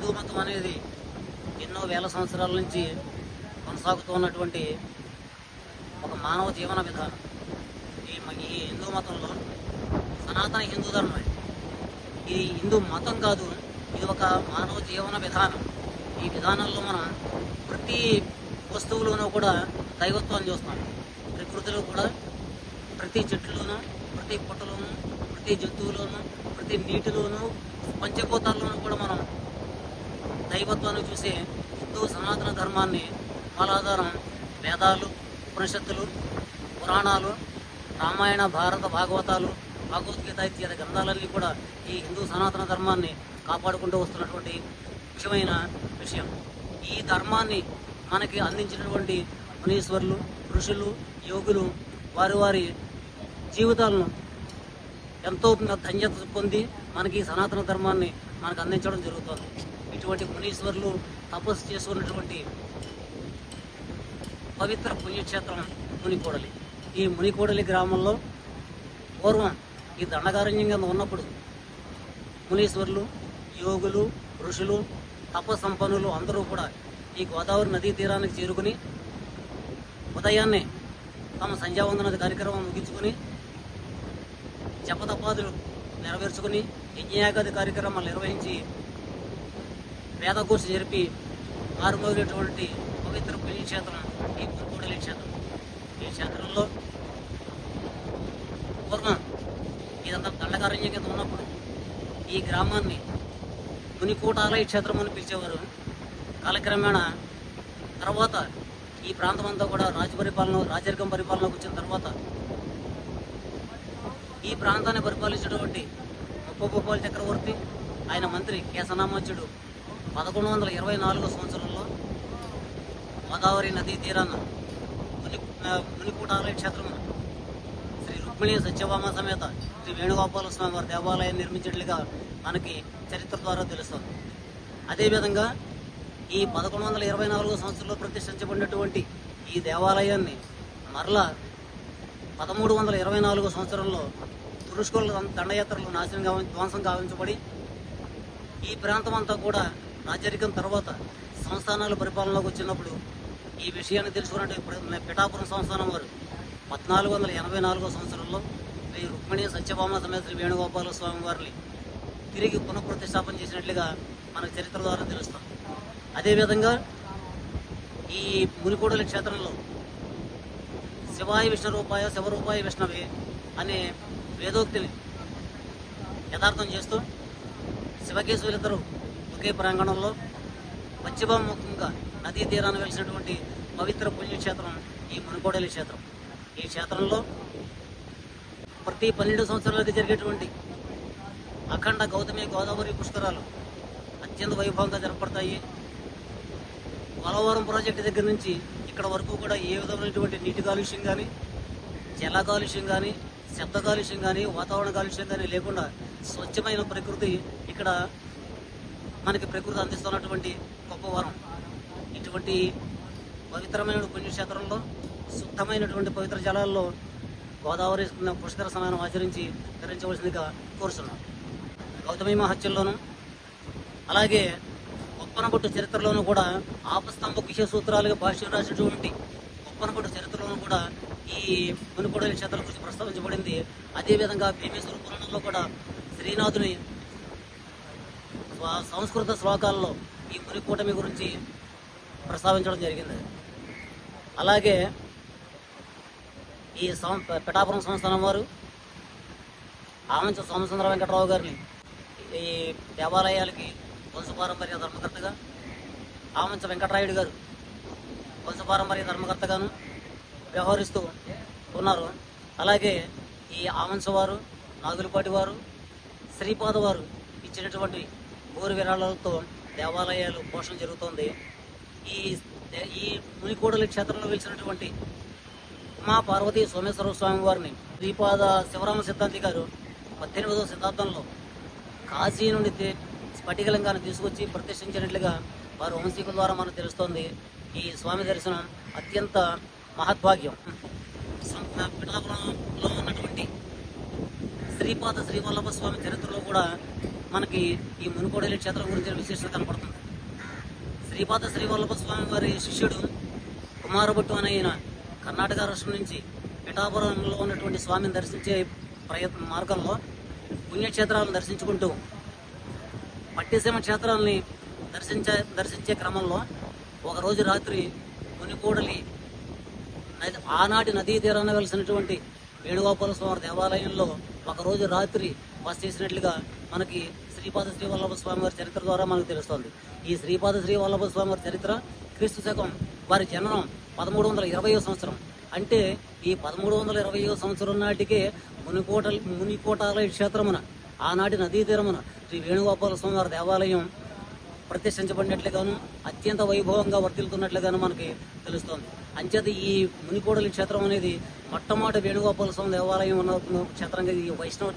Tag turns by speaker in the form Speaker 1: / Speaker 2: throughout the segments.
Speaker 1: హిందూ మతం అనేది ఎన్నో వేల సంవత్సరాల నుంచి కొనసాగుతూ ఉన్నటువంటి ఒక మానవ జీవన విధానం. ఈ హిందూ మతంలో సనాతన హిందూ ధర్మం ఇది హిందూ మతం కాదు, ఇది ఒక మానవ జీవన విధానం. ఈ విధానంలో మనం ప్రతి వస్తువులోనూ కూడా దైవత్వాన్ని చూస్తాం. ప్రకృతిలో కూడా ప్రతి చెట్లులోనూ, ప్రతి పుట్టలోనూ, ప్రతి జంతువులోనూ, ప్రతి నీటిలోనూ, పంచభూతాల్లోనూ కూడా మనం దైవత్వాన్ని చూసే హిందూ సనాతన ధర్మాన్ని మూలాధారం వేదాలు, ఉపనిషత్తులు, పురాణాలు, రామాయణ, భారత, భాగవతాలు, భగవద్గీత ఇత్యాది గ్రంథాలన్నీ కూడా ఈ హిందూ సనాతన ధర్మాన్ని కాపాడుకుంటూ వస్తున్నటువంటి ముఖ్యమైన విషయం. ఈ ధర్మాన్ని మనకి అందించినటువంటి మునీశ్వరులు, ఋషులు, యోగులు వారి వారి జీవితాలను ఎంతో ధన్యత పొంది మనకి సనాతన ధర్మాన్ని మనకు అందించడం జరుగుతుంది. ఇటువంటి మునీశ్వరులు తపస్సు చేసుకున్నటువంటి పవిత్ర పుణ్యక్షేత్రం మునికోడలి. ఈ మునికోడలి గ్రామంలో పూర్వం ఈ దండకారణ్యం కింద ఉన్నప్పుడు మునీశ్వరులు, యోగులు, ఋషులు, తపసంపన్నులు అందరూ కూడా ఈ గోదావరి నదీ తీరానికి చేరుకుని ఉదయాన్నే తమ సంధ్యావందన కార్యక్రమం ముగించుకుని జపతపాదులు నెరవేర్చుకుని యజ్ఞయాగాది కార్యక్రమాలు నిర్వహించి వేదకోశ జరిపి మారుమోగినటువంటి పవిత్ర పుణ్యక్షేత్రం ఈ మునికోడలి క్షేత్రం. ఈ క్షేత్రంలో పూర్వం ఇదంతా దండకారణ్యం కింద ఉన్నప్పుడు ఈ గ్రామాన్ని మునికోటాలయ క్షేత్రం అని పిలిచేవారు. కాలక్రమేణా తర్వాత ఈ ప్రాంతం అంతా కూడా రాజరికం పరిపాలనకు వచ్చిన తర్వాత ఈ ప్రాంతాన్ని పరిపాలించినటువంటి ముప్పభూపాల చక్రవర్తి, ఆయన మంత్రి కేశనామాచ్యుడు 1124 సంవత్సరంలో గోదావరి నదీ తీరాన మునికోటాలయ క్షేత్రం శ్రీ రుక్మిణి సత్యభామ సమేత శ్రీ వేణుగోపాల స్వామి వారి దేవాలయాన్ని నిర్మించినట్లుగా మనకి చరిత్ర ద్వారా తెలుస్తుంది. అదేవిధంగా ఈ 1124 సంవత్సరంలో ప్రతిష్ఠించబడినటువంటి ఈ దేవాలయాన్ని మరలా 1324 సంవత్సరంలో తురుష్కుల దండయాత్రలు ధ్వంసం గావించబడి ఈ ప్రాంతం అంతా కూడా రాజరికం తర్వాత సంస్థానాల పరిపాలనలోకి వచ్చినప్పుడు ఈ విషయాన్ని తెలుసుకున్నట్టు పిఠాపురం సంస్థానం వారు 1484 సంవత్సరంలో శ్రీ రుక్మిణి సత్యభామ సమేత శ్రీ వేణుగోపాల స్వామి వారిని తిరిగి పునఃప్రతిష్టాపన చేసినట్లుగా మనకు చరిత్ర ద్వారా తెలుస్తుంది. అదేవిధంగా ఈ మునికోడలి క్షేత్రంలో శివాయ విష్ణురూపాయ శివరూపాయ విష్ణవే అనే వేదోక్తిని యథార్థం చేస్తూ శివకేశవులిద్దరూ ఒకే ప్రాంగణంలో పశ్చిమముఖంగా నదీ తీరాన్ని వెలిసినటువంటి పవిత్ర పుణ్యక్షేత్రం ఈ మునికోడలి క్షేత్రం. ఈ క్షేత్రంలో ప్రతి 12 సంవత్సరాలకి జరిగేటువంటి అఖండ గౌతమి గోదావరి పుష్కరాలు అత్యంత వైభవంగా జరపడతాయి. పోలవరం ప్రాజెక్టు దగ్గర నుంచి ఇక్కడ వరకు కూడా ఏ విధమైనటువంటి నీటి కాలుష్యం కానీ, జల కాలుష్యం కానీ, శబ్ద కాలుష్యం కానీ, వాతావరణ కాలుష్యం కానీ లేకుండా స్వచ్ఛమైన ప్రకృతి ఇక్కడ మనకి ప్రకృతి అందిస్తున్నటువంటి గొప్ప వరం. ఇటువంటి పవిత్రమైన పుణ్యక్షేత్రంలో శుద్ధమైనటువంటి పవిత్ర జలాల్లో గోదావరి పుష్కర స్నానం ఆచరించి ధరించవలసిందిగా కోరుతున్నాం. గౌతమి మహత్యంలోనూ అలాగే ఒప్పనపట్టు చరిత్రలోనూ కూడా ఆపస్తంభ కుశ సూత్రాలుగా భాష్యం రాసినటువంటి ఒప్పనపట్టు చరిత్రలోనూ కూడా ఈ మునికోడలి క్షేత్రం గురించి ప్రస్తావించబడింది. అదేవిధంగా భీమేశ్వర పురాణంలో కూడా శ్రీనాథుని సంస్కృత శ్లోకాల్లో ఈ మునికోటమి గురించి ప్రస్తావించడం జరిగింది. అలాగే ఈ పిఠాపురం సంస్థానం వారు ఆమంచ సోమసుందర వెంకటరావు గారిని ఈ దేవాలయాలకి వంశపారంపర్య ధర్మకర్తగా, ఆమంచ వెంకటరాయుడు గారు వంశపారంపర్య ధర్మకర్తగాను వ్యవహరిస్తూ ఉన్నారు. అలాగే ఈ ఆమంచ వారు, నాగులపాటి వారు, శ్రీపాద వారు ఇచ్చినటువంటి ఊరి విరాళాలతో దేవాలయాలు పోషణ జరుగుతోంది. ఈ మునికోడలి క్షేత్రంలో వెలిసినటువంటి ఉమా పార్వతీ సోమేశ్వర స్వామి వారిని శ్రీపాద శివరామ సిద్ధాంతి గారు 18వ శతాబ్దంలో కాశీ నుండి స్ఫటికలింగాన్ని తీసుకొచ్చి ప్రతిష్ఠించినట్లుగా వారు వంశీకుల ద్వారా మనకు తెలుస్తోంది. ఈ స్వామి దర్శనం అత్యంత మహద్భాగ్యం. పిఠాపురంలో ఉన్నటువంటి శ్రీపాద శ్రీవల్లభ స్వామి చరిత్రలో కూడా మనకి ఈ మునికోడలి క్షేత్రం గురించి విశేషత కనపడుతుంది. శ్రీపాద శ్రీవల్లభ స్వామి వారి శిష్యుడు కుమారభట్టు అనే ఆయన కర్ణాటక రాష్ట్రం నుంచి పిఠాపురంలో ఉన్నటువంటి స్వామిని దర్శించే మార్గంలో పుణ్యక్షేత్రాలను దర్శించుకుంటూ పట్టిసీమ క్షేత్రాలని దర్శించే క్రమంలో ఒకరోజు రాత్రి మునికూడలి ఆనాటి నదీ తీరాన వెలిసినటువంటి వేణుగోపాల స్వామి దేవాలయంలో ఒకరోజు రాత్రి బస చేసినట్లుగా మనకి శ్రీపాద శ్రీవల్లభ స్వామి వారి చరిత్ర ద్వారా మనకు తెలుస్తోంది. ఈ శ్రీపాద శ్రీవల్లభ స్వామి వారి చరిత్ర క్రీస్తు శకం వారి జననం 1320వ సంవత్సరం. అంటే ఈ 1320వ సంవత్సరం నాటికే మునికోటాలయ క్షేత్రమున ఆనాటి నదీ తీరమున శ్రీ వేణుగోపాల స్వామి వారి దేవాలయం ప్రతిష్ఠించబడినట్లుగాను అత్యంత వైభవంగా వర్తిల్తున్నట్లుగాను మనకి తెలుస్తోంది. అంచేత ఈ మునికోడలి క్షేత్రం అనేది మొట్టమొదటి వేణుగోపాల స్వామి దేవాలయం ఉన్న క్షేత్రంగా, ఈ వైష్ణవ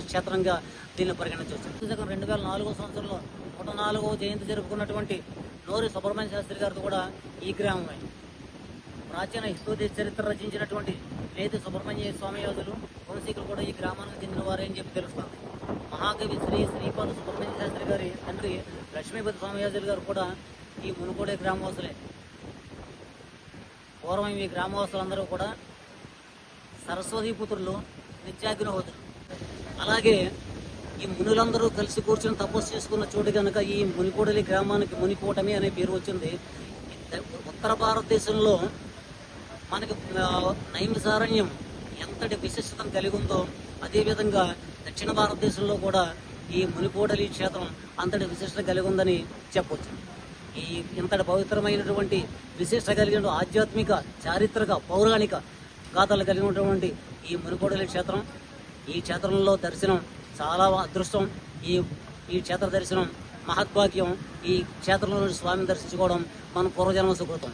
Speaker 1: క్షేత్రంగా దీన్ని పరిగణించవచ్చు. 2004 సంవత్సరంలో 104వ జయంతి జరుపుకున్నటువంటి నోరి సుబ్రహ్మణ్య శాస్త్రి గారితో కూడా ఈ గ్రామమే. ప్రాచీన హిందూ దేశ చరిత్ర రచించినటువంటి నేతి సుబ్రహ్మణ్య స్వామియాజులు వంశీకులు కూడా ఈ గ్రామానికి చెందిన వారే అని చెప్పి తెలుస్తుంది. మహాకవి శ్రీపాద సుబ్రహ్మణ్య శాస్త్రి గారి తండ్రి లక్ష్మీపతి స్వామియాజులు గారు కూడా ఈ మునుకోడే గ్రామవాసులే. పూర్వం ఈ గ్రామవాసులందరూ కూడా సరస్వతీ పుత్రులు, నిత్యాగ్నిహోత్రులు. అలాగే ఈ మునులందరూ కలిసి కూర్చొని తపస్సు చేసుకున్న చోటు కనుక ఈ మునికోడలి గ్రామానికి మునికోటమి అనే పేరు వచ్చింది. ఉత్తర భారతదేశంలో మనకి నైమిసారణ్యం ఎంతటి విశిష్టతను కలిగి ఉందో అదేవిధంగా దక్షిణ భారతదేశంలో కూడా ఈ మునికోడలి క్షేత్రం అంతటి విశిష్టత కలిగి ఉందని చెప్పవచ్చు. ఈ ఇంతటి పవిత్రమైనటువంటి విశిష్టత కలిగిన ఆధ్యాత్మిక, చారిత్రక, పౌరాణిక గాథలు కలిగినటువంటి ఈ మునికోడలి క్షేత్రం, ఈ క్షేత్రంలో దర్శనం చాలా అదృష్టం. ఈ క్షేత్ర దర్శనం మహద్భాగ్యం. ఈ క్షేత్రంలో స్వామిని దర్శించుకోవడం మన పూర్వజన్మ సుకృతం.